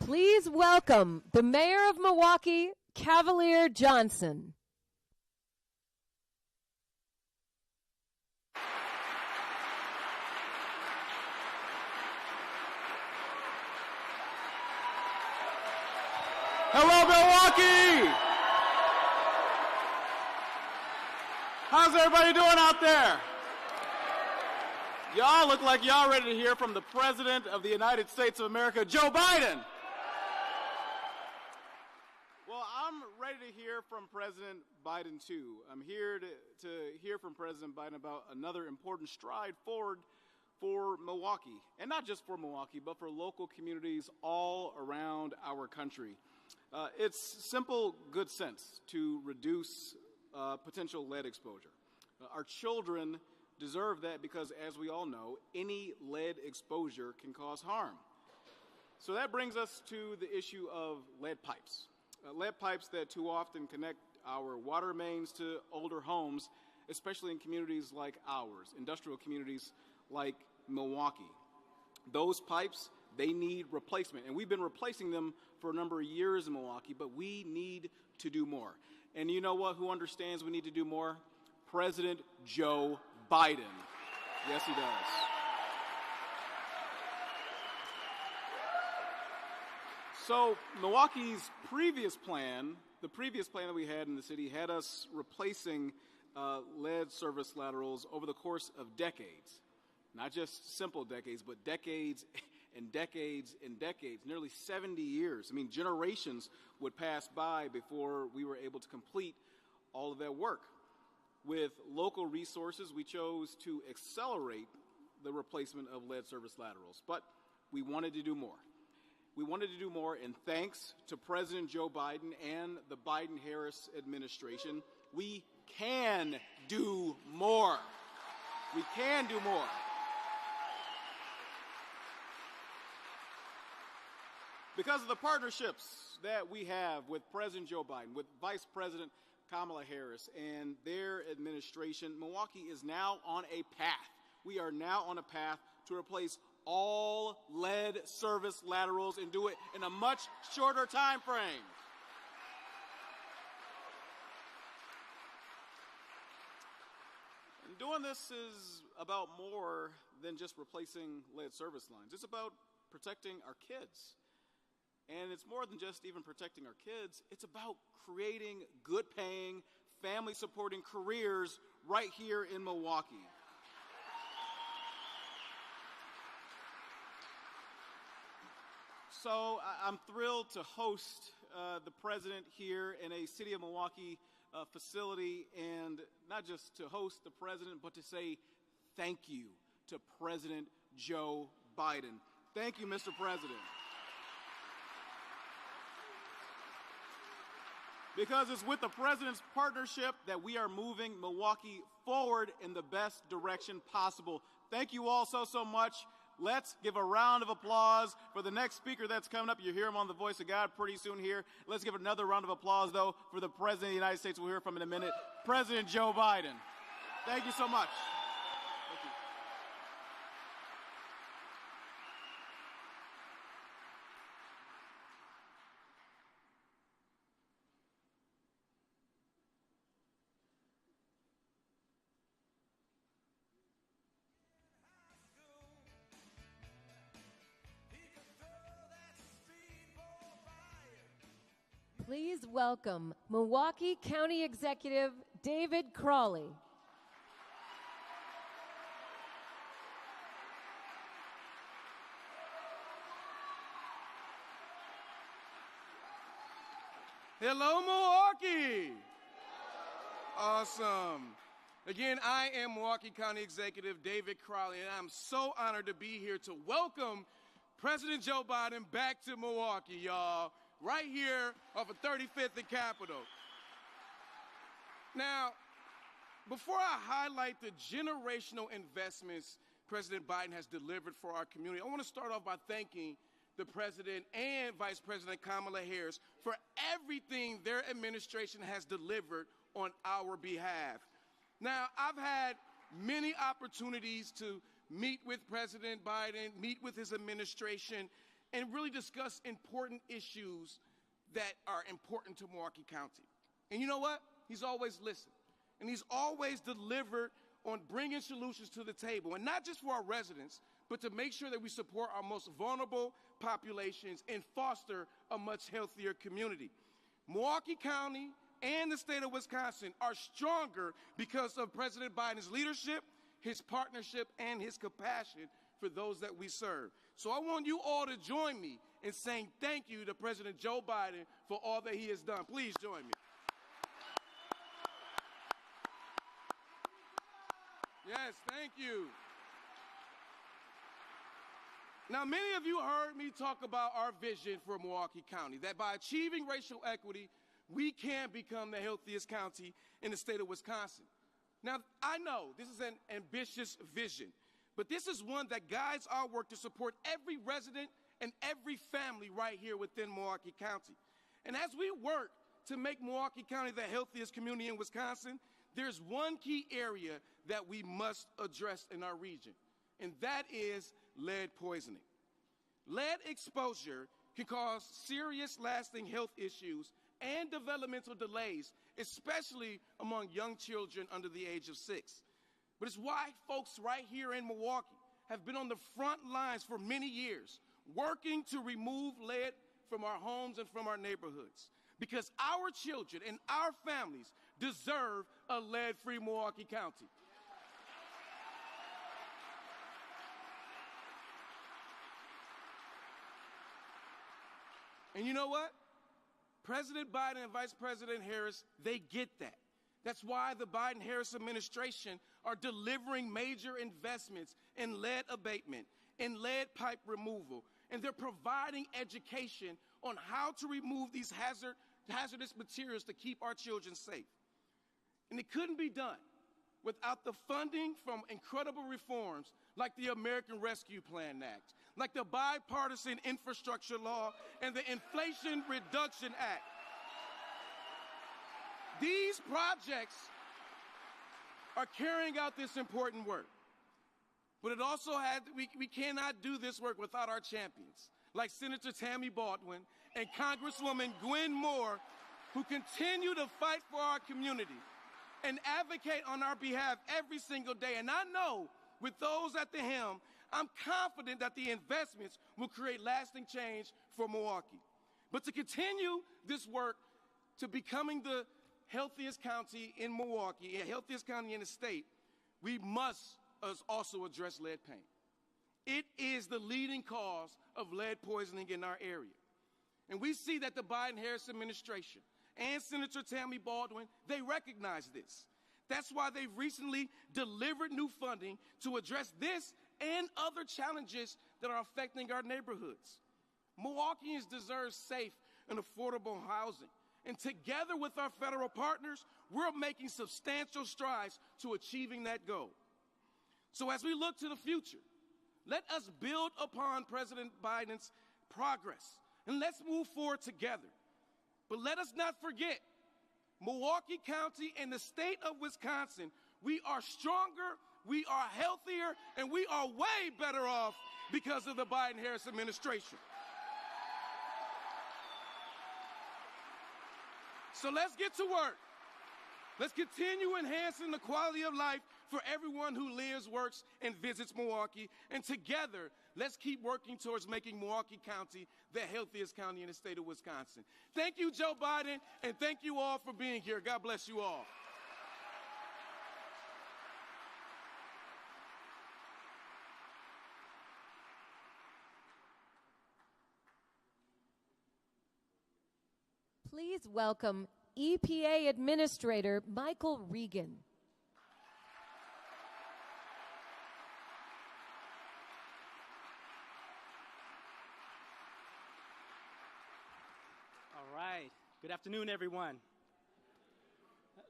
Please welcome the mayor of Milwaukee, Cavalier Johnson. Hello, Milwaukee! How's everybody doing out there? Y'all look like y'all ready to hear from the President of the United States of America, Joe Biden. Well, I'm ready to hear from President Biden, too. I'm here to hear from President Biden about another important stride forward for Milwaukee. And not just for Milwaukee, but for local communities all around our country. It's simple good sense to reduce potential lead exposure. Our children deserve that because, as we all know, any lead exposure can cause harm. So that brings us to the issue of lead pipes. Lead pipes that too often connect our water mains to older homes, especially in communities like ours, industrial communities like Milwaukee. Those pipes, they need replacement, and we've been replacing them for a number of years in Milwaukee, but we need to do more. And you know what? Who understands we need to do more? President Joe Biden. Yes, he does. So Milwaukee's previous plan, the previous plan that we had in the city, had us replacing lead service laterals over the course of decades. Not just simple decades, but decades and decades and decades, nearly 70 years. I mean, generations would pass by before we were able to complete all of that work. With local resources, we chose to accelerate the replacement of lead service laterals, but we wanted to do more. We wanted to do more, and thanks to President Joe Biden and the Biden-Harris administration, we can do more. We can do more. Because of the partnerships that we have with President Joe Biden, with Vice President Kamala Harris and their administration, Milwaukee is now on a path. We are now on a path to replace all lead service laterals and do it in a much shorter time frame. And doing this is about more than just replacing lead service lines. It's about protecting our kids. And it's more than just even protecting our kids. It's about creating good-paying, family-supporting careers right here in Milwaukee. So I'm thrilled to host the president here in a City of Milwaukee facility, and not just to host the president, but to say thank you to President Joe Biden. Thank you, Mr. President. Because it's with the president's partnership that we are moving Milwaukee forward in the best direction possible. Thank you all so much. Let's give a round of applause for the next speaker that's coming up. You hear him on The Voice of God pretty soon here. Let's give another round of applause, though, for the President of the United States. We'll hear from in a minute, President Joe Biden. Thank you so much. Thank you. Please welcome Milwaukee County Executive David Crawley. Hello, Milwaukee. Awesome. Again, I am Milwaukee County Executive David Crawley, and I'm so honored to be here to welcome President Joe Biden back to Milwaukee, y'all. Right here off of 35th and Capitol. Now, before I highlight the generational investments President Biden has delivered for our community, I want to start off by thanking the President and Vice President Kamala Harris for everything their administration has delivered on our behalf. Now, I've had many opportunities to meet with President Biden, meet with his administration, and really discuss important issues that are important to Milwaukee County. And you know what? He's always listened. And he's always delivered on bringing solutions to the table, and not just for our residents, but to make sure that we support our most vulnerable populations and foster a much healthier community. Milwaukee County and the state of Wisconsin are stronger because of President Biden's leadership, his partnership, and his compassion for those that we serve. So I want you all to join me in saying thank you to President Joe Biden for all that he has done. Please join me. Yes, thank you. Now, many of you heard me talk about our vision for Milwaukee County, that by achieving racial equity, we can become the healthiest county in the state of Wisconsin. Now, I know this is an ambitious vision, but this is one that guides our work to support every resident and every family right here within Milwaukee County. And as we work to make Milwaukee County the healthiest community in Wisconsin, there's one key area that we must address in our region, and that is lead poisoning. Lead exposure can cause serious, lasting health issues and developmental delays, especially among young children under the age of 6. But it's why folks right here in Milwaukee have been on the front lines for many years, working to remove lead from our homes and from our neighborhoods. Because our children and our families deserve a lead-free Milwaukee County. And you know what? President Biden and Vice President Harris, they get that. That's why the Biden-Harris administration are delivering major investments in lead abatement, in lead pipe removal, and they're providing education on how to remove these hazardous materials to keep our children safe. And it couldn't be done without the funding from incredible reforms like the American Rescue Plan Act, like the Bipartisan Infrastructure Law, and the Inflation Reduction Act. These projects are carrying out this important work. But it also we cannot do this work without our champions, like Senator Tammy Baldwin and Congresswoman Gwen Moore, who continue to fight for our community and advocate on our behalf every single day. And I know with those at the helm, I'm confident that the investments will create lasting change for Milwaukee. But to continue this work to becoming the healthiest county in Milwaukee, the healthiest county in the state, we must also address lead paint. It is the leading cause of lead poisoning in our area. And we see that the Biden-Harris administration and Senator Tammy Baldwin, they recognize this. That's why they've recently delivered new funding to address this and other challenges that are affecting our neighborhoods. Milwaukeeans deserve safe and affordable housing. And together with our federal partners, we're making substantial strides to achieving that goal. So as we look to the future, let us build upon President Biden's progress, and let's move forward together. But let us not forget, Milwaukee County and the state of Wisconsin, we are stronger, we are healthier, and we are way better off because of the Biden-Harris administration. So let's get to work. Let's continue enhancing the quality of life for everyone who lives, works, and visits Milwaukee. And together, let's keep working towards making Milwaukee County the healthiest county in the state of Wisconsin. Thank you, Joe Biden, and thank you all for being here. God bless you all. Please welcome EPA Administrator Michael Regan. All right. Good afternoon, everyone.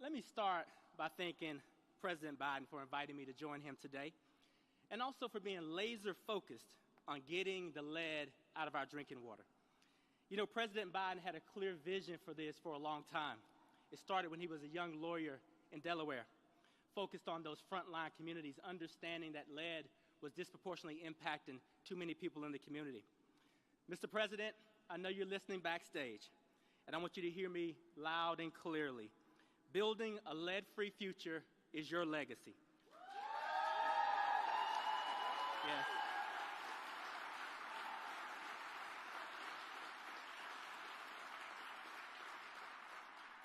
Let me start by thanking President Biden for inviting me to join him today, and also for being laser focused on getting the lead out of our drinking water. You know, President Biden had a clear vision for this for a long time. It started when he was a young lawyer in Delaware, focused on those frontline communities, understanding that lead was disproportionately impacting too many people in the community. Mr. President, I know you're listening backstage, and I want you to hear me loud and clearly. Building a lead-free future is your legacy. Yes.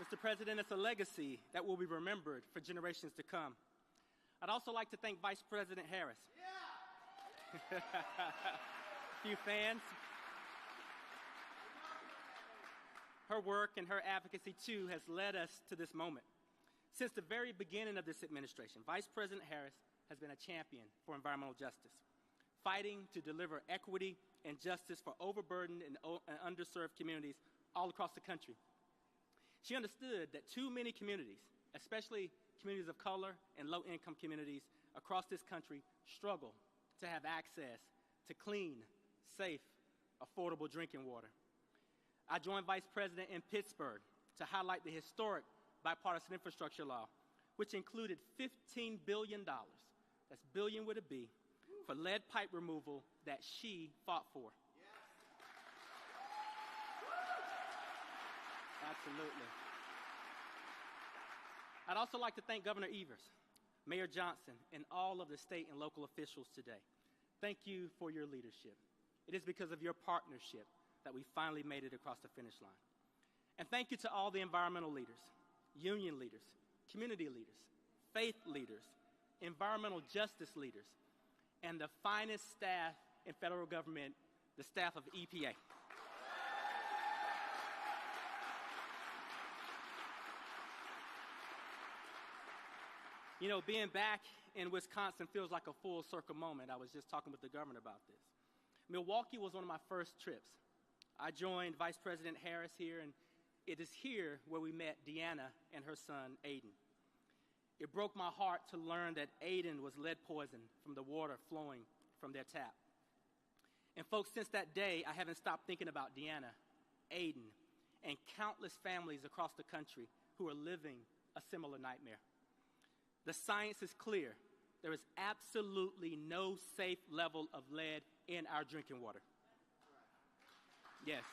Mr. President, it's a legacy that will be remembered for generations to come. I'd also like to thank Vice President Harris. Yeah. A few fans. Her work and her advocacy, too, has led us to this moment. Since the very beginning of this administration, Vice President Harris has been a champion for environmental justice, fighting to deliver equity and justice for overburdened and underserved communities all across the country. She understood that too many communities, especially communities of color and low-income communities across this country, struggle to have access to clean, safe, affordable drinking water. I joined Vice President in Pittsburgh to highlight the historic bipartisan infrastructure law, which included $15 billion, that's billion with a B, for lead pipe removal that she fought for. Absolutely. I'd also like to thank Governor Evers, Mayor Johnson, and all of the state and local officials today. Thank you for your leadership. It is because of your partnership that we finally made it across the finish line. And thank you to all the environmental leaders, union leaders, community leaders, faith leaders, environmental justice leaders, and the finest staff in federal government, the staff of EPA. You know, being back in Wisconsin feels like a full circle moment. I was just talking with the governor about this. Milwaukee was one of my first trips. I joined Vice President Harris here, and it is here where we met Deanna and her son, Aiden. It broke my heart to learn that Aiden was lead poisoned from the water flowing from their tap. And folks, since that day, I haven't stopped thinking about Deanna, Aiden, and countless families across the country who are living a similar nightmare. The science is clear. There is absolutely no safe level of lead in our drinking water. Yes.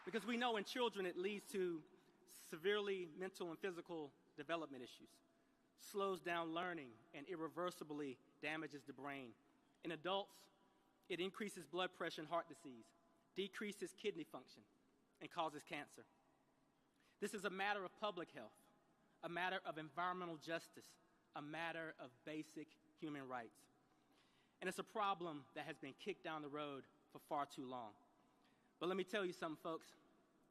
Because we know in children it leads to severely mental and physical development issues, slows down learning, and irreversibly damages the brain. In adults, it increases blood pressure and heart disease, decreases kidney function, and causes cancer. This is a matter of public health, a matter of environmental justice, a matter of basic human rights. And it's a problem that has been kicked down the road for far too long. But let me tell you something, folks.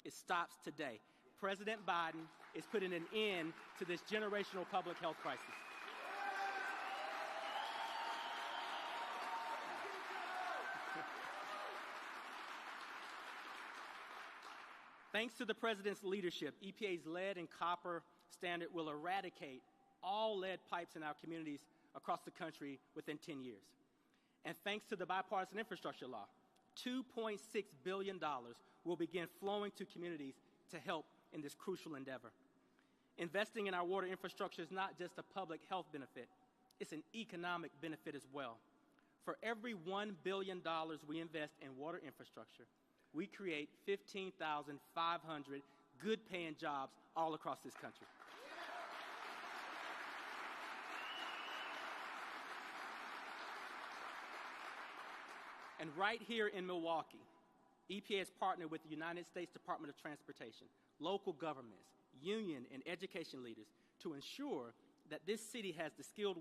It stops today. President Biden is putting an end to this generational public health crisis. Thanks to the president's leadership, EPA's lead and copper standard will eradicate all lead pipes in our communities across the country within 10 years. And thanks to the bipartisan infrastructure law, $2.6 billion will begin flowing to communities to help in this crucial endeavor. Investing in our water infrastructure is not just a public health benefit, it's an economic benefit as well. For every $1 billion we invest in water infrastructure, we create 15,500 good-paying jobs all across this country. And right here in Milwaukee, EPA has partnered with the United States Department of Transportation, local governments, union and education leaders to ensure that this city has the skilled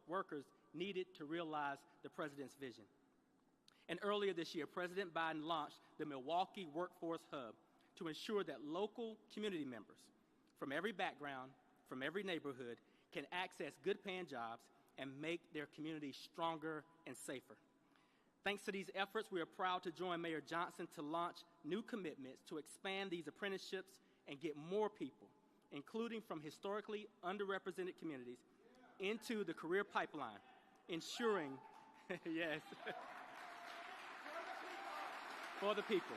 workers needed to realize the president's vision. And earlier this year, President Biden launched the Milwaukee Workforce Hub to ensure that local community members from every background, from every neighborhood, can access good-paying jobs and make their communities stronger and safer. Thanks to these efforts, we are proud to join Mayor Johnson to launch new commitments to expand these apprenticeships and get more people, including from historically underrepresented communities, into the career pipeline, ensuring, yes, for the people.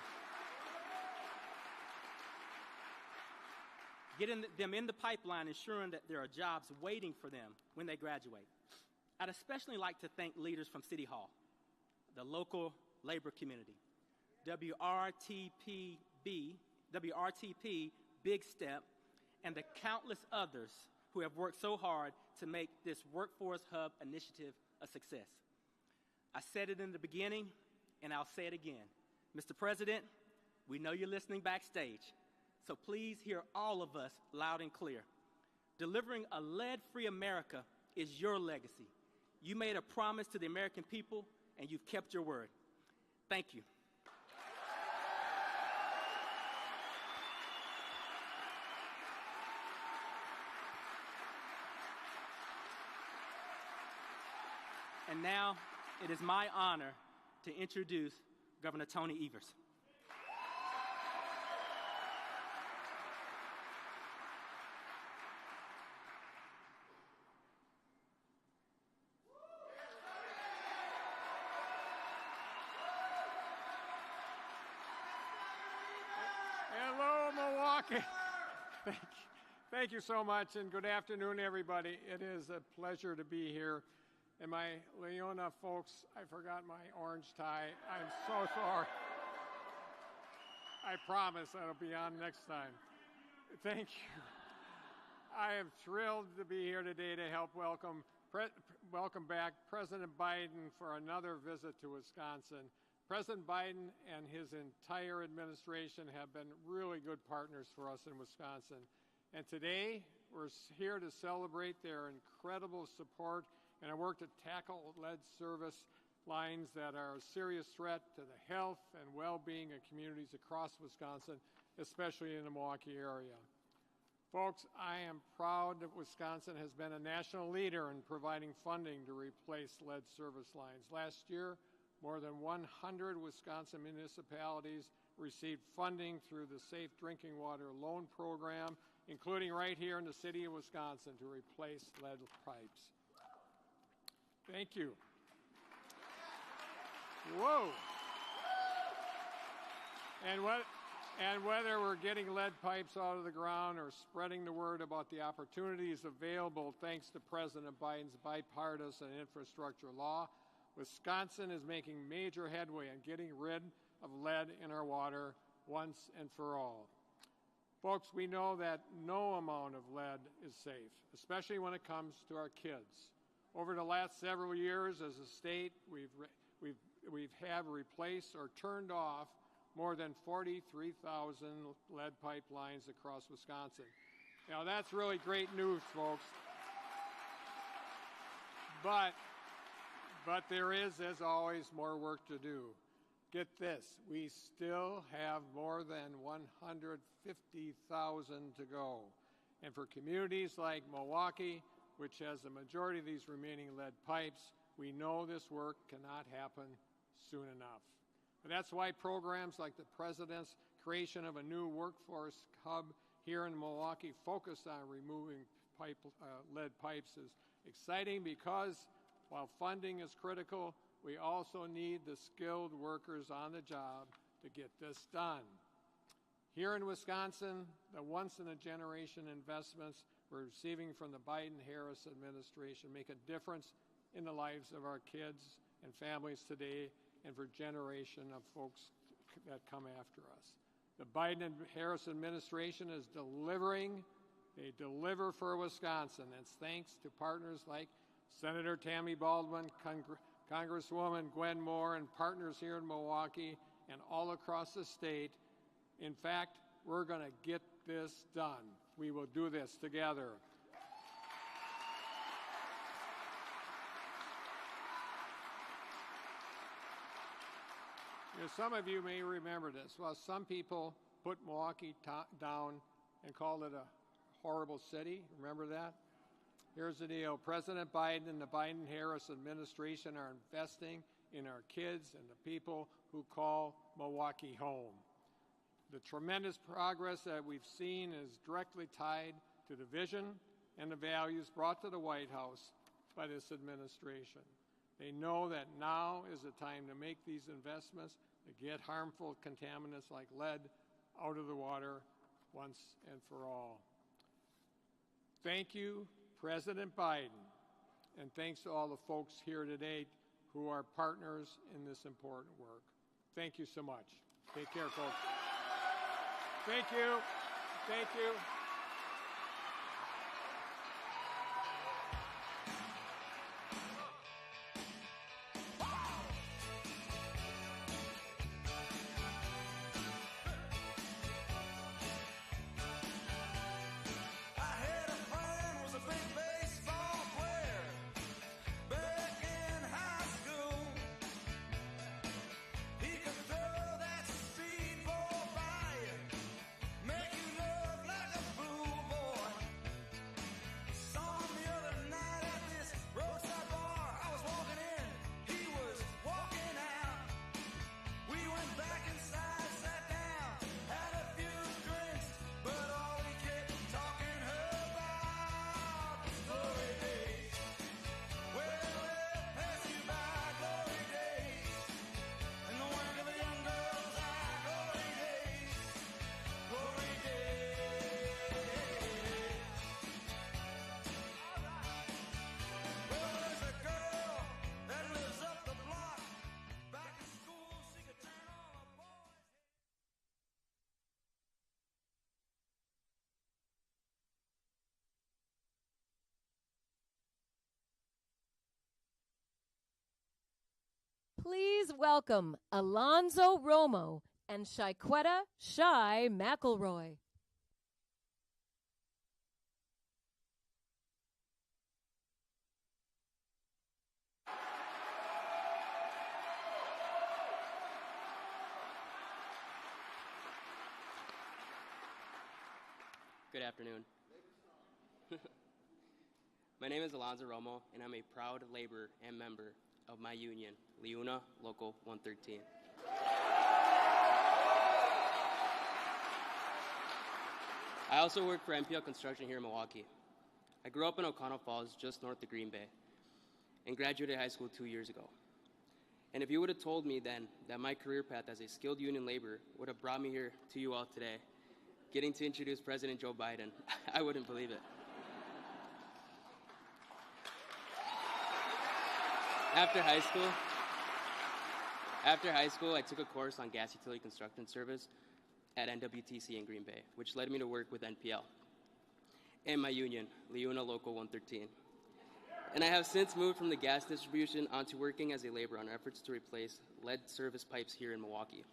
Getting them in the pipeline, ensuring that there are jobs waiting for them when they graduate. I'd especially like to thank leaders from City Hall, the local labor community, WRTP, Big Step, and the countless others who have worked so hard to make this Workforce Hub initiative a success. I said it in the beginning, and I'll say it again. Mr. President, we know you're listening backstage, so please hear all of us loud and clear. Delivering a lead-free America is your legacy. You made a promise to the American people, and you've kept your word. Thank you. And now, it is my honor to introduce Governor Tony Evers. Hello, Milwaukee. Thank you so much, and good afternoon, everybody. It is a pleasure to be here. And my Leona folks, I forgot my orange tie. I'm so sorry. I promise that'll be on next time. Thank you. I am thrilled to be here today to help welcome back President Biden for another visit to Wisconsin. President Biden and his entire administration have been really good partners for us in Wisconsin. And today, we're here to celebrate their incredible support and our work to tackle lead service lines that are a serious threat to the health and well-being of communities across Wisconsin, especially in the Milwaukee area. Folks, I am proud that Wisconsin has been a national leader in providing funding to replace lead service lines. Last year, more than 100 Wisconsin municipalities received funding through the Safe Drinking Water Loan Program, including right here in the city of Wisconsin, to replace lead pipes. Thank you. Whoa. And whether we're getting lead pipes out of the ground or spreading the word about the opportunities available thanks to President Biden's bipartisan infrastructure law, Wisconsin is making major headway on getting rid of lead in our water once and for all. Folks, we know that no amount of lead is safe, especially when it comes to our kids. Over the last several years, as a state, we've replaced or turned off more than 43,000 lead pipelines across Wisconsin. Now, that's really great news, folks. But there is, as always, more work to do. Get this, we still have more than 150,000 to go. And for communities like Milwaukee, which has the majority of these remaining lead pipes, we know this work cannot happen soon enough. But that's why programs like the President's creation of a new workforce hub here in Milwaukee focused on removing lead pipes is exciting, because while funding is critical, we also need the skilled workers on the job to get this done. Here in Wisconsin, the once-in-a-generation investments we're receiving from the Biden-Harris administration make a difference in the lives of our kids and families today and for generation of folks that come after us. The Biden-Harris administration is delivering. They deliver for Wisconsin. It's thanks to partners like Senator Tammy Baldwin, Congresswoman Gwen Moore, and partners here in Milwaukee and all across the state. In fact, we're going to get this done. We will do this together. Some of you may remember this. Well, some people put Milwaukee down and called it a horrible city. Remember that? Here's the deal. President Biden and the Biden-Harris administration are investing in our kids and the people who call Milwaukee home. The tremendous progress that we've seen is directly tied to the vision and the values brought to the White House by this administration. They know that now is the time to make these investments to get harmful contaminants like lead out of the water once and for all. Thank you, President Biden, and thanks to all the folks here today who are partners in this important work. Thank you so much. Take care, folks. Thank you. Thank you. Please welcome Alonzo Romo and Chiquetta Shy McElroy. Good afternoon. My name is Alonzo Romo, and I'm a proud laborer and member of my union, Liuna Local 113. I also work for MPL Construction here in Milwaukee. I grew up in O'Connell Falls, just north of Green Bay, and graduated high school 2 years ago. And if you would have told me then that my career path as a skilled union laborer would have brought me here to you all today, getting to introduce President Joe Biden, I wouldn't believe it. After high school, I took a course on gas utility construction service at NWTC in Green Bay, which led me to work with NPL and my union, Liuna Local 113. And I have since moved from the gas distribution onto working as a laborer on efforts to replace lead service pipes here in Milwaukee.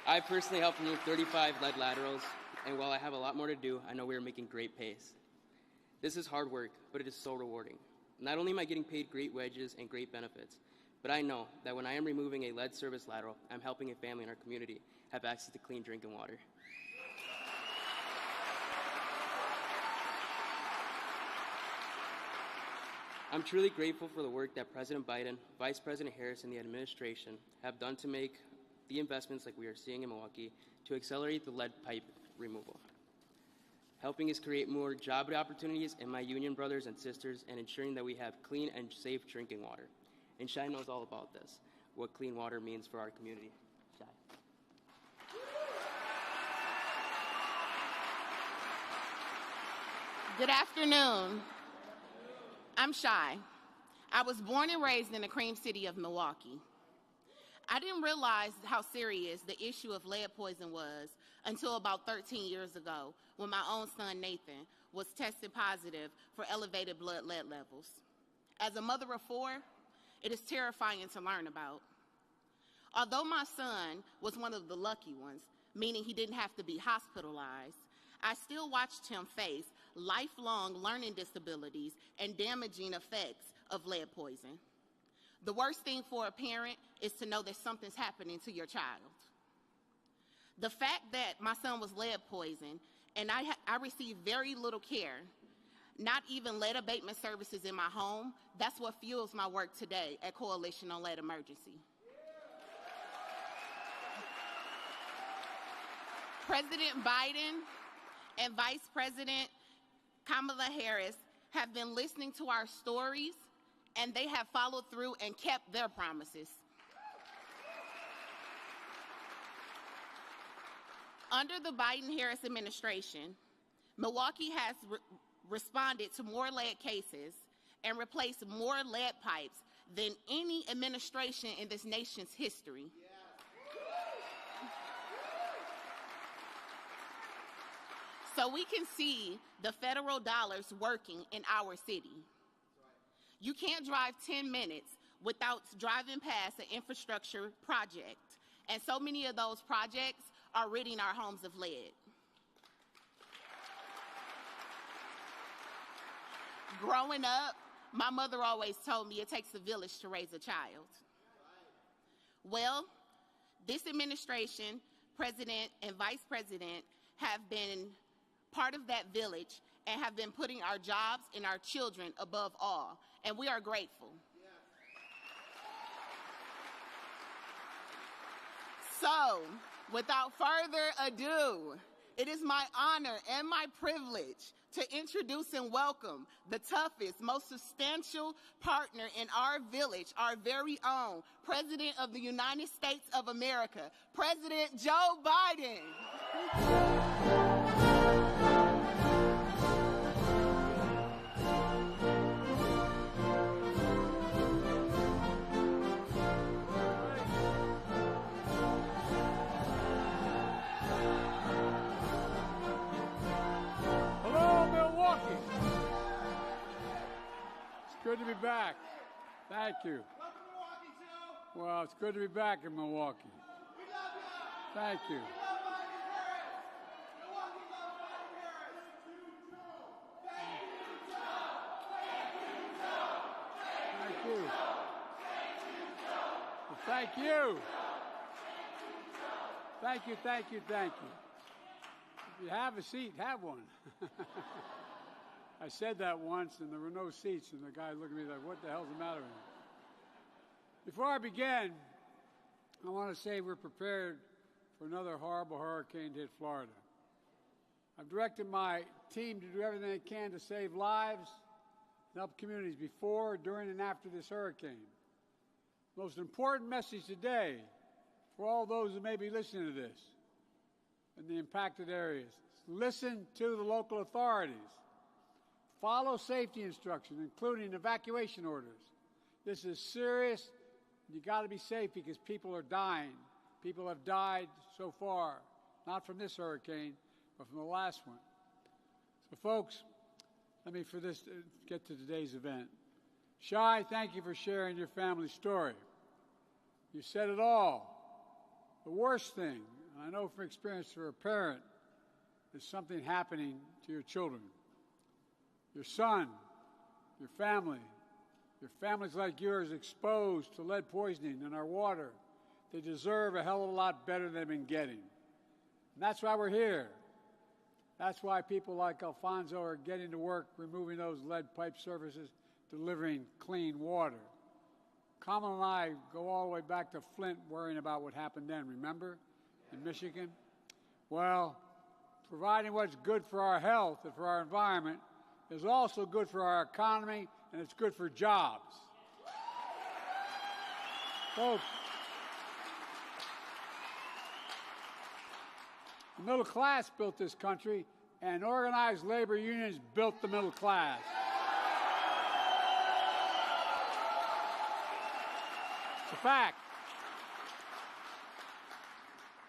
I personally helped remove 35 lead laterals, and while I have a lot more to do, I know we are making great pace. This is hard work, but it is so rewarding. Not only am I getting paid great wages and great benefits, but I know that when I am removing a lead service lateral, I'm helping a family in our community have access to clean drinking water. I'm truly grateful for the work that President Biden, Vice President Harris, and the administration have done to make the investments like we are seeing in Milwaukee to accelerate the lead pipe removal, helping us create more job opportunities in my union brothers and sisters, and ensuring that we have clean and safe drinking water. And Shai knows all about this, what clean water means for our community. Shai. Good afternoon. I'm Shai. I was born and raised in the Cream City of Milwaukee. I didn't realize how serious the issue of lead poison was until about 13 years ago when my own son, Nathan, was tested positive for elevated blood lead levels. As a mother of 4, it is terrifying to learn about. Although my son was one of the lucky ones, meaning he didn't have to be hospitalized, I still watched him face lifelong learning disabilities and damaging effects of lead poison. The worst thing for a parent is to know that something's happening to your child. The fact that my son was lead poisoned and I received very little care, not even lead abatement services in my home, that's what fuels my work today at Coalition on Lead Emergency. President Biden and Vice President Kamala Harris have been listening to our stories, and they have followed through and kept their promises. Under the Biden-Harris administration, Milwaukee has responded to more lead cases and replaced more lead pipes than any administration in this nation's history. So we can see the federal dollars working in our city. You can't drive 10 minutes without driving past an infrastructure project. And so many of those projects are ridding our homes of lead. Growing up, my mother always told me it takes a village to raise a child. Well, this administration, president and vice president, have been part of that village and have been putting our jobs and our children above all, and we are grateful. So, without further ado, it is my honor and my privilege to introduce and welcome the toughest, most substantial partner in our village, our very own President of the United States of America, President Joe Biden. Good to be back. Thank you. Welcome to Milwaukee, too. Well, it's good to be back in Milwaukee. We love you. Thank you. We love Biden Harris. Milwaukee loves Biden Harris. Thank you, Joe. Thank you, Joe. Thank you. Well, thank you. Thank you, thank you, thank you. If you have a seat, have one. I said that once, and there were no seats, and the guy looked at me like, what the hell's the matter with him? Before I begin, I want to say we're prepared for another horrible hurricane to hit Florida. I've directed my team to do everything they can to save lives and help communities before, during, and after this hurricane. The most important message today for all those who may be listening to this in the impacted areas, listen to the local authorities. Follow safety instructions, including evacuation orders. This is serious. You got to be safe because people are dying. People have died so far, not from this hurricane, but from the last one. So, folks, let me get to today's event. Shai, thank you for sharing your family story. You said it all. The worst thing, and I know from experience for a parent, is something happening to your children. Your son, your families like yours exposed to lead poisoning in our water. They deserve a hell of a lot better than they've been getting. And that's why we're here. That's why people like Alfonso are getting to work removing those lead pipe surfaces, delivering clean water. Kamala and I go all the way back to Flint worrying about what happened then, remember, in Michigan? Well, providing what's good for our health and for our environment is also good for our economy, and it's good for jobs. Folks, the middle class built this country, and organized labor unions built the middle class. It's a fact.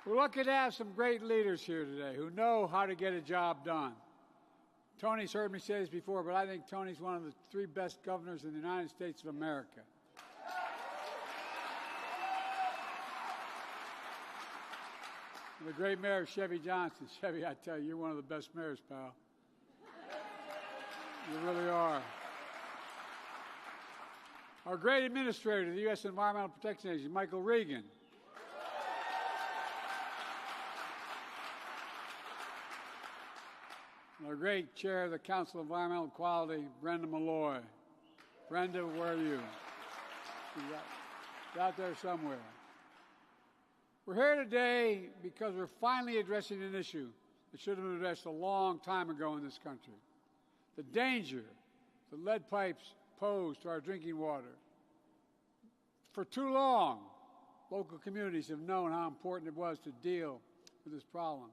We're lucky to have some great leaders here today who know how to get a job done. Tony's heard me say this before, but I think Tony's one of the 3 best governors in the United States of America. And the great mayor, Chevy Johnson. Chevy, I tell you, you're one of the best mayors, pal. You really are. Our great administrator of the U.S. Environmental Protection Agency, Michael Regan. Our great chair of the Council of Environmental Quality, Brenda Malloy. Brenda, where are you? She's out there somewhere. We're here today because we're finally addressing an issue that should have been addressed a long time ago in this country. The danger that lead pipes pose to our drinking water. For too long, local communities have known how important it was to deal with this problem.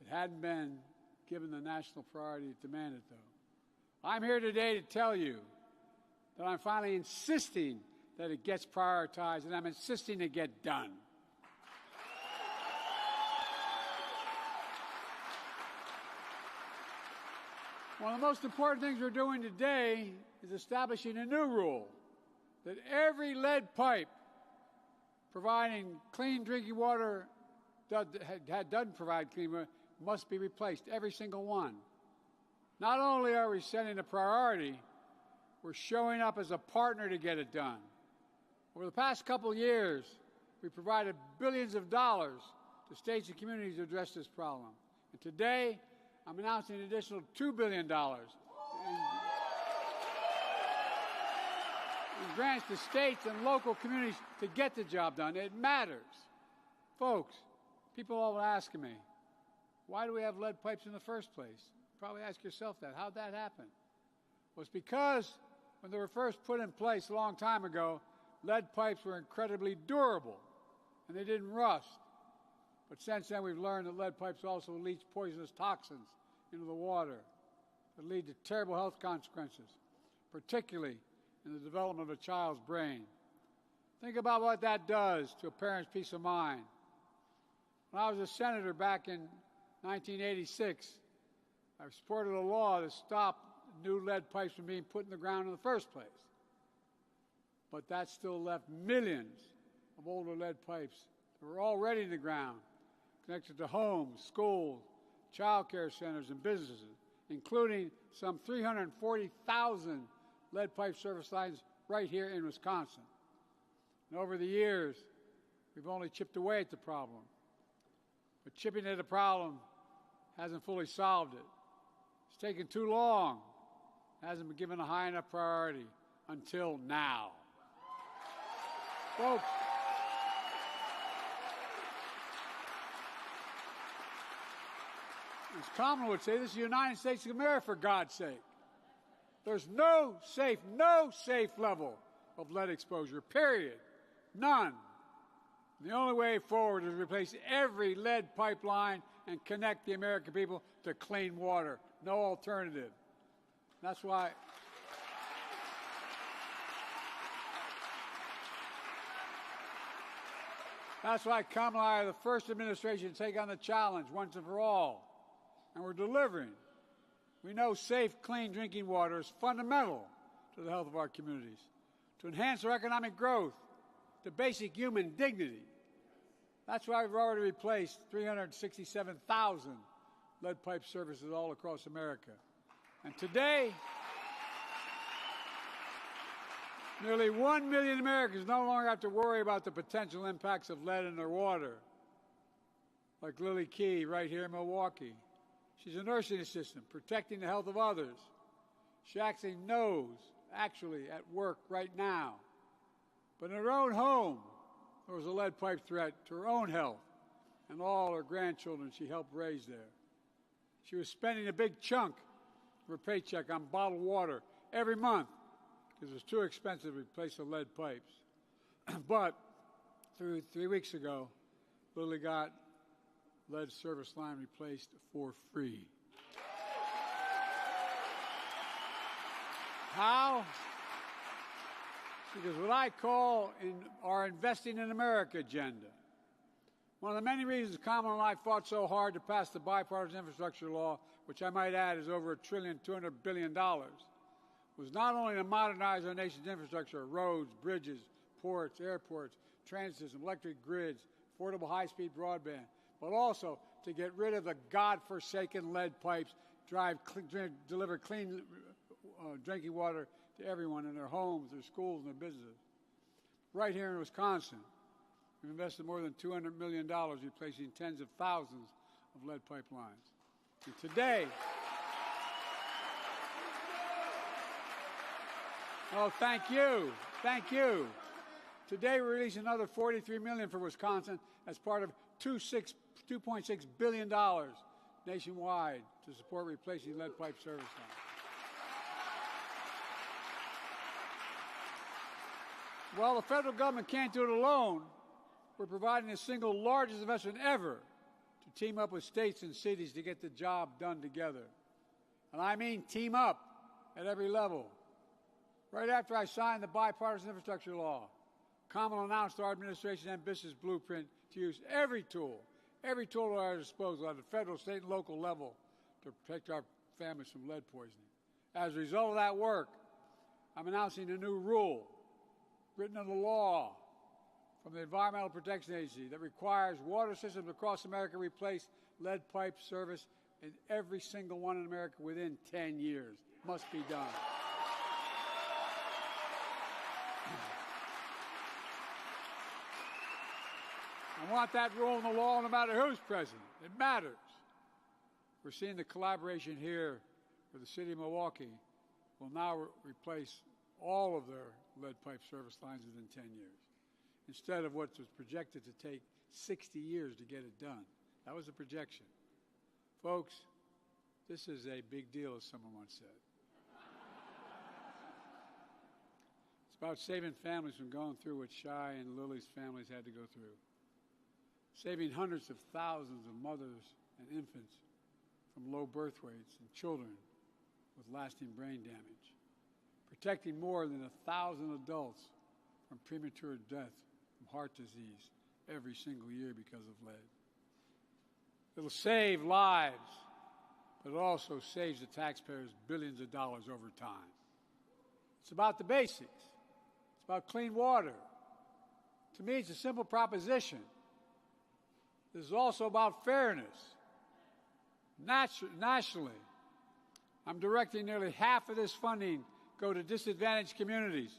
It hadn't been given the national priority it demanded, though. I'm here today to tell you that I'm finally insisting that it gets prioritized, and I'm insisting it get done. One of the most important things we're doing today is establishing a new rule that every lead pipe providing clean drinking water doesn't provide clean water must be replaced, every single one. Not only are we setting a priority, we're showing up as a partner to get it done. Over the past couple of years, we provided billions of dollars to states and communities to address this problem. And today, I'm announcing an additional $2 billion in grants to states and local communities to get the job done. It matters. Folks, people all asking me, why do we have lead pipes in the first place? Probably ask yourself that. How'd that happen? Well, it's because when they were first put in place a long time ago, lead pipes were incredibly durable and they didn't rust. But since then, we've learned that lead pipes also leach poisonous toxins into the water that lead to terrible health consequences, particularly in the development of a child's brain. Think about what that does to a parent's peace of mind. When I was a senator back in 1986, I supported a law to stop new lead pipes from being put in the ground in the first place. But that still left millions of older lead pipes that were already in the ground, connected to homes, schools, child care centers, and businesses, including some 340,000 lead pipe service lines right here in Wisconsin. And over the years, we've only chipped away at the problem. But chipping at the problem hasn't fully solved it. It's taken too long. It hasn't been given a high enough priority until now. Folks, as Kamala would say, this is the United States of America, for God's sake. There's no safe level of lead exposure, period. None. The only way forward is to replace every lead pipeline and connect the American people to clean water. No alternative. That's why Kamala and I are the first administration to take on the challenge once and for all. And we're delivering. We know safe, clean drinking water is fundamental to the health of our communities, to enhance our economic growth, to basic human dignity. That's why we've already replaced 367,000 lead pipe services all across America. And today, nearly 1 million Americans no longer have to worry about the potential impacts of lead in their water, like Lily Key right here in Milwaukee. She's a nursing assistant protecting the health of others. She actually knows, at work right now. But in her own home, there was a lead pipe threat to her own health and all her grandchildren she helped raise there. She was spending a big chunk of her paycheck on bottled water every month because it was too expensive to replace the lead pipes. But 3 weeks ago, Lily got lead service line replaced for free. How? Because what I call our Investing in America agenda. One of the many reasons Kamala and I fought so hard to pass the bipartisan infrastructure law, which I might add is over $1.2 trillion, was not only to modernize our nation's infrastructure, roads, bridges, ports, airports, transit system, electric grids, affordable high-speed broadband, but also to get rid of the godforsaken lead pipes, deliver clean drinking water to everyone in their homes, their schools, and their businesses. Right here in Wisconsin, we've invested more than $200 million replacing tens of thousands of lead pipelines. And today, thank you. Today, we're releasing another $43 million for Wisconsin as part of $2.6 billion nationwide to support replacing lead pipe service lines. While the federal government can't do it alone, we're providing the single largest investment ever to team up with states and cities to get the job done together. And I mean team up, at every level. Right after I signed the bipartisan infrastructure law, Kamala announced our administration's ambitious blueprint to use every tool at our disposal at the federal, state, and local level to protect our families from lead poisoning. As a result of that work, I'm announcing a new rule, written into law from the Environmental Protection Agency, that requires water systems across America replace lead pipe service in every single one in America within 10 years. Must be done. I want that rule in the law no matter who's president. It matters. We're seeing the collaboration here where the city of Milwaukee will now replace all of their lead pipe service lines within 10 years, instead of what was projected to take 60 years to get it done. That was a projection. Folks, this is a big deal, as someone once said. It's about saving families from going through what Shai and Lily's families had to go through. Saving hundreds of thousands of mothers and infants from low birth weights and children with lasting brain damage. Protecting more than 1,000 adults from premature death from heart disease every single year because of lead. It'll save lives, but it also saves the taxpayers billions of dollars over time. It's about the basics. It's about clean water. To me, it's a simple proposition. This is also about fairness. Nationally, I'm directing nearly half of this funding go to disadvantaged communities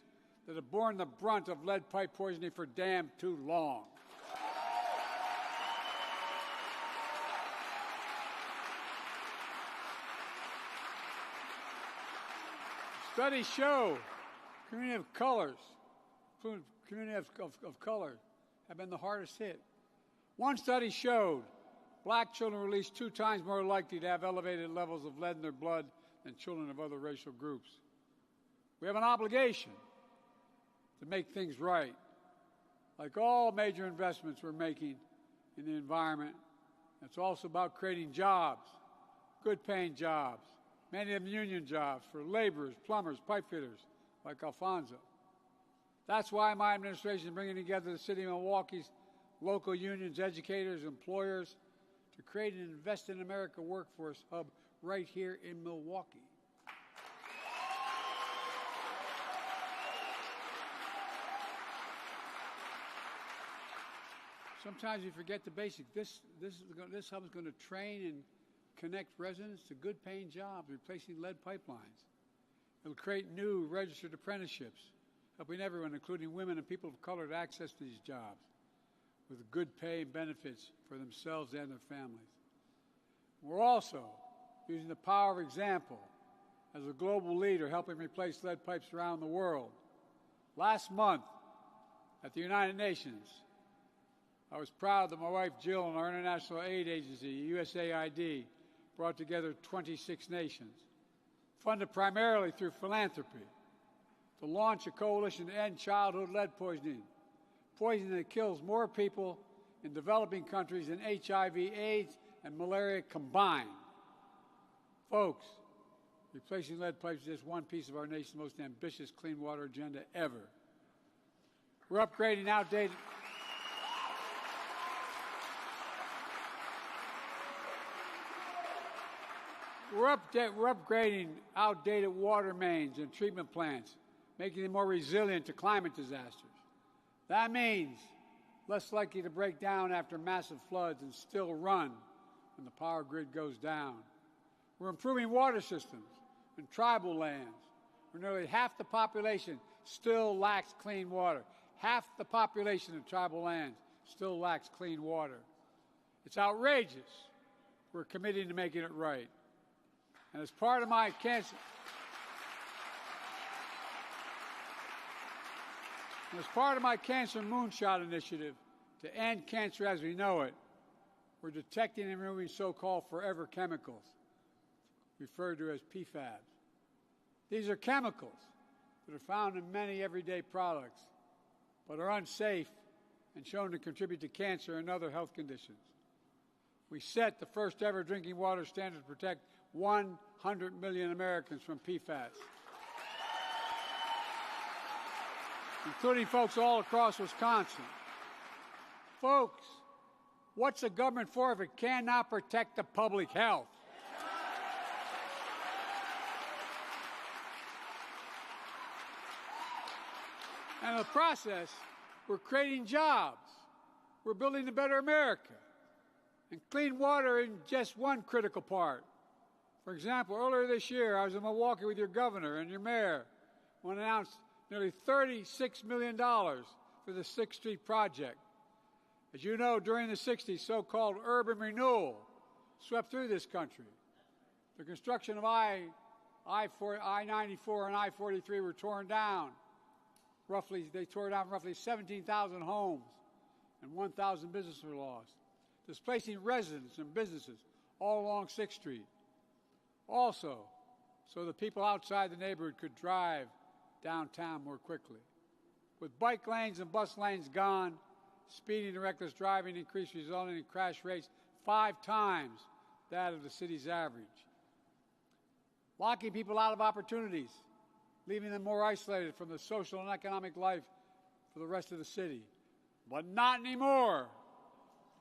that have borne the brunt of lead pipe poisoning for damn too long. Studies show community of color have been the hardest hit. One study showed black children were at least 2 times more likely to have elevated levels of lead in their blood than children of other racial groups. We have an obligation to make things right. Like all major investments we're making in the environment, it's also about creating jobs, good-paying jobs, many of them union jobs for laborers, plumbers, pipe fitters, like Alfonso. That's why my administration is bringing together the city of Milwaukee's local unions, educators, employers to create an Invest in America workforce hub right here in Milwaukee. Sometimes you forget the basics. This hub is going to train and connect residents to good-paying jobs, replacing lead pipelines. It'll create new registered apprenticeships, helping everyone, including women and people of color, to access these jobs with good pay and benefits for themselves and their families. We're also using the power of example as a global leader, helping replace lead pipes around the world. Last month at the United Nations, I was proud that my wife Jill and our international aid agency, USAID, brought together 26 nations, funded primarily through philanthropy, to launch a coalition to end childhood lead poisoning that kills more people in developing countries than HIV, AIDS, and malaria combined. Folks, replacing lead pipes is just one piece of our nation's most ambitious clean water agenda ever. We're upgrading outdated We're upgrading outdated water mains and treatment plants, making them more resilient to climate disasters. That means less likely to break down after massive floods and still run when the power grid goes down. We're improving water systems in tribal lands where nearly half the population still lacks clean water. Half the population in tribal lands still lacks clean water. It's outrageous. We're committing to making it right. And as part of my cancer moonshot initiative to end cancer as we know it, we're detecting and removing so-called forever chemicals, referred to as PFAS. These are chemicals that are found in many everyday products, but are unsafe and shown to contribute to cancer and other health conditions. We set the first ever drinking water standard to protect 100 million Americans from PFAS, including folks all across Wisconsin. Folks, what's a government for if it cannot protect the public health? And in the process, we're creating jobs. We're building a better America. And clean water is just one critical part. For example, earlier this year, I was in Milwaukee with your governor and your mayor when I announced nearly $36 million for the 6th Street project. As you know, during the 60s, so-called urban renewal swept through this country. The construction of I-94 and I-43 were torn down. They tore down roughly 17,000 homes and 1,000 businesses were lost, displacing residents and businesses all along 6th Street. Also, so the people outside the neighborhood could drive downtown more quickly. With bike lanes and bus lanes gone, speeding and reckless driving increased, resulting in crash rates 5 times that of the city's average. Locking people out of opportunities, leaving them more isolated from the social and economic life for the rest of the city. But not anymore.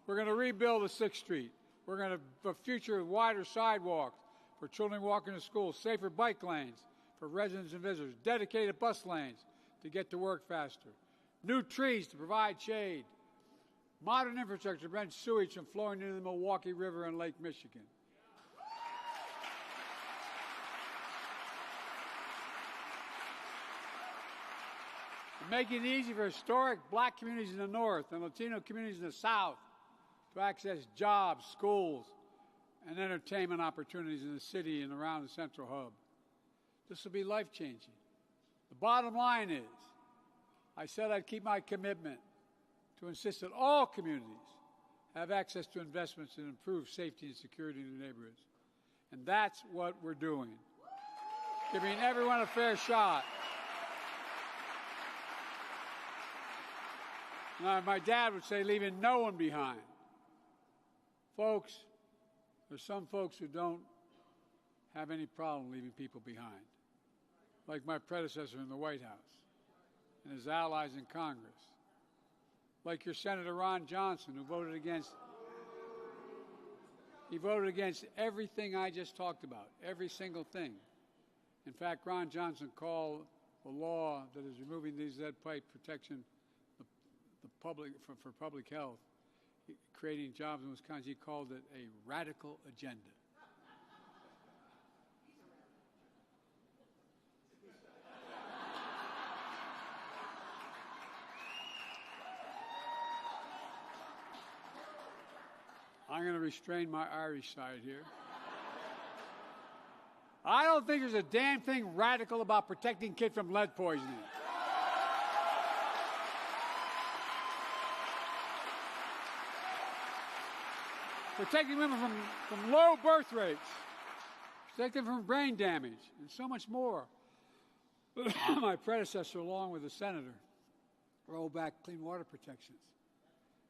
We're going to rebuild the 6th Street. We're going to have a future with wider sidewalks for children walking to school, safer bike lanes for residents and visitors, dedicated bus lanes to get to work faster, new trees to provide shade, modern infrastructure to prevent sewage from flowing into the Milwaukee River and Lake Michigan. Making it easy for historic black communities in the north and Latino communities in the south to access jobs, schools, and entertainment opportunities in the city and around the central hub. This will be life-changing. The bottom line is, I said I'd keep my commitment to insist that all communities have access to investments that improve safety and security in their neighborhoods. And that's what we're doing, giving everyone a fair shot. Now, my dad would say, leaving no one behind. Folks, there's some folks who don't have any problem leaving people behind, like my predecessor in the White House and his allies in Congress, like your Senator Ron Johnson, who voted against everything I just talked about, every single thing. In fact, Ron Johnson called the law that is removing these lead pipe protection for public health, creating jobs in Wisconsin, he called it a radical agenda. I'm going to restrain my Irish side here. I don't think there's a damn thing radical about protecting kids from lead poisoning. Protecting women from low birth rates, protecting them from brain damage, and so much more. My predecessor, along with the senator, rolled back clean water protections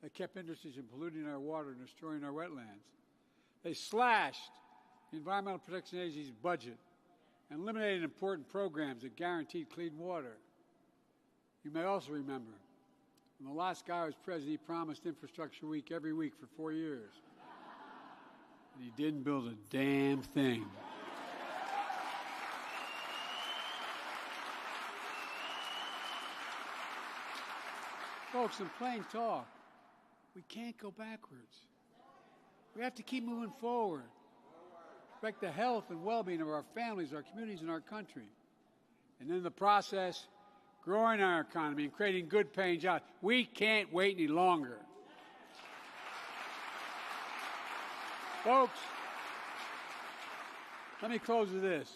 that kept industries from polluting our water and destroying our wetlands. They slashed the Environmental Protection Agency's budget and eliminated important programs that guaranteed clean water. You may also remember, when the last guy was president, he promised Infrastructure Week every week for 4 years. And he didn't build a damn thing. Folks, in plain talk, we can't go backwards. We have to keep moving forward. Respect the health and well-being of our families, our communities, and our country. And in the process, growing our economy and creating good-paying jobs. We can't wait any longer. Folks, let me close with this.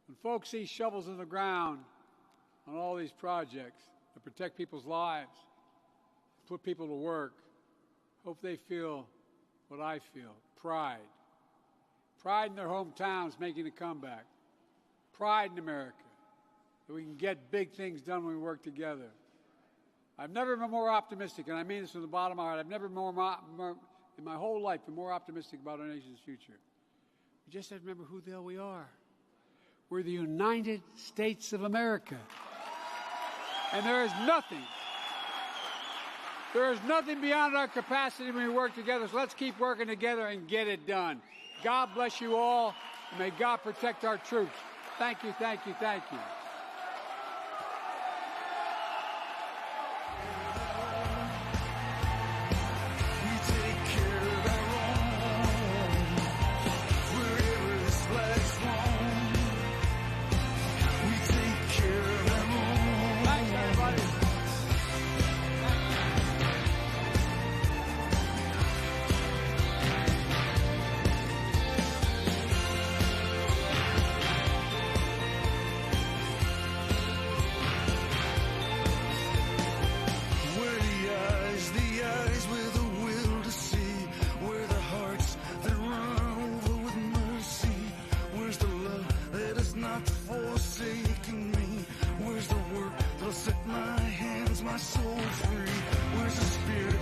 When folks see shovels in the ground on all these projects that protect people's lives, put people to work, hope they feel what I feel, pride. Pride in their hometowns making a comeback. Pride in America, that we can get big things done when we work together. I've never been more optimistic, and I mean this from the bottom of my heart. I've never been more in my whole life been more optimistic about our nation's future. We just have to remember who the hell we are. We're the United States of America. And there is nothing beyond our capacity when we work together. So let's keep working together and get it done. God bless you all. And may God protect our troops. Thank you, thank you, thank you. Set my hands, my soul free. Where's the spirit